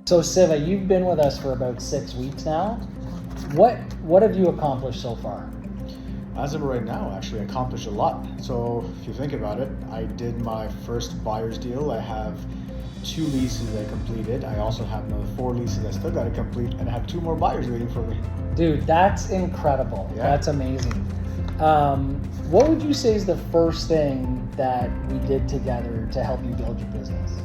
So Siva, you've been with us for about 6 weeks now. What have you accomplished so far? As of right now, actually, I accomplished a lot. So if you think about it, I did my first buyer's deal. I have 2 leases I completed. I also have another 4 leases I still got to complete, and I have 2 more buyers waiting for me. Dude, that's incredible. Yeah. That's amazing. What would you say is the first thing that we did together to help you build your business?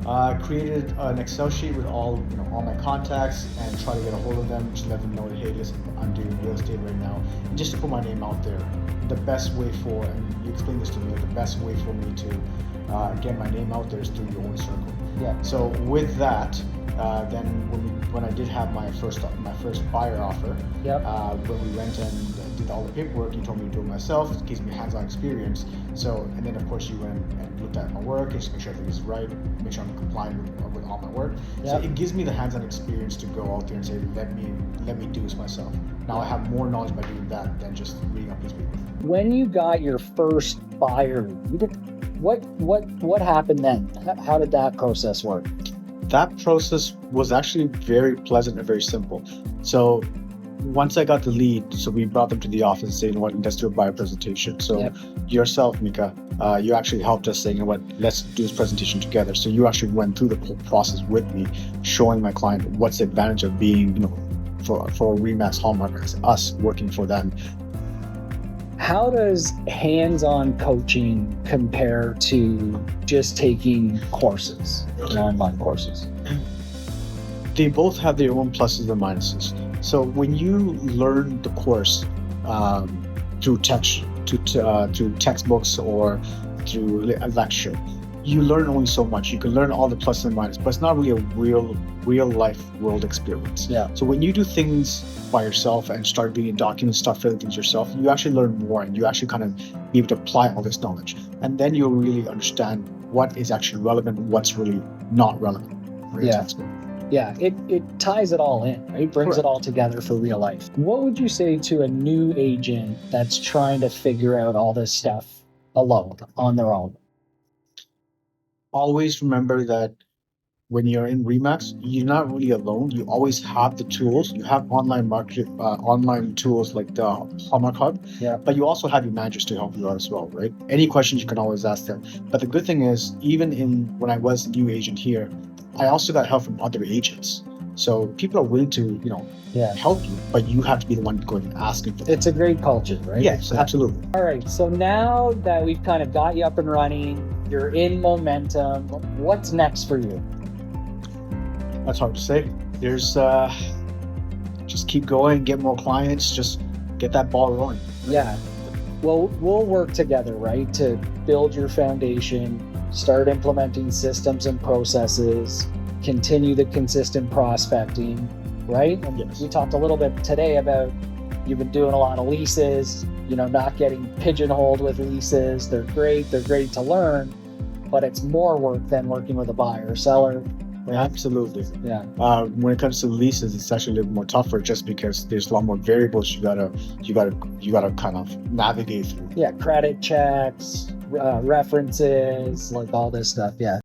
I created an Excel sheet with all my contacts and try to get a hold of them, just let them know that, hey, listen, I'm doing real estate right now, and just to put my name out there. The best way and you explained this to me, the best way for me to get my name out there is through your own circle. Yeah. So with that, then when I did have my first buyer offer, Yep. when we went and did all the paperwork, you told me to do it myself. It gives me hands-on experience. So, and then of course you went and looked at my work, just make sure everything is right, make sure I'm compliant with all my work. Yep. So it gives me the hands-on experience to go out there and say, let me do this myself. Now I have more knowledge by doing that than just reading up these papers. When you got your first buyer, what happened then? How did that process work? That process was actually very pleasant and very simple. So once I got the lead, so we brought them to the office and saying, you know what, let's do a buyer presentation. So Yep. yourself, Mika, you actually helped us saying, you know what, let's do this presentation together. So you actually went through the whole process with me, showing my client what's the advantage of being, for RE/MAX Hallmark as us working for them. How does hands-on coaching compare to just taking courses, online courses? They both have their own pluses and minuses. So when you learn the course through textbooks or through a lecture, you learn only so much. You can learn all the pluses and minuses, but it's not really a real life world experience. Yeah. So when you do things by yourself and start reading documents, start filling things yourself, you actually learn more, and you actually kind of be able to apply all this knowledge, and then you'll really understand what is actually relevant, what's really not relevant for your textbook. Yeah, it ties it all in, right? Brings it all together for real life. What would you say to a new agent that's trying to figure out all this stuff alone, on their own? Always remember that when you're in RE/MAX, you're not really alone. You always have the tools. You have online tools like the Hallmark Hub, Yeah. but you also have your managers to help you out as well, right? Any questions you can always ask them. But the good thing is, even when I was a new agent here, I also got help from other agents. So people are willing to, help you, but you have to be the one going and asking for them. It's a great culture, right? Yes, absolutely. All right, so now that we've kind of got you up and running, you're in momentum, what's next for you? That's hard to say. There's just keep going, get more clients, just get that ball rolling. Yeah. Well, we'll work together, right, to build your foundation, start implementing systems and processes, continue the consistent prospecting, right? And Yes. we talked a little bit today about you've been doing a lot of leases, not getting pigeonholed with leases. They're great to learn, but it's more work than working with a buyer or seller. Right? Absolutely. Yeah. When it comes to leases, it's actually a little more tougher just because there's a lot more variables you gotta kind of navigate through. Yeah, credit checks, references, like all this stuff. Yeah.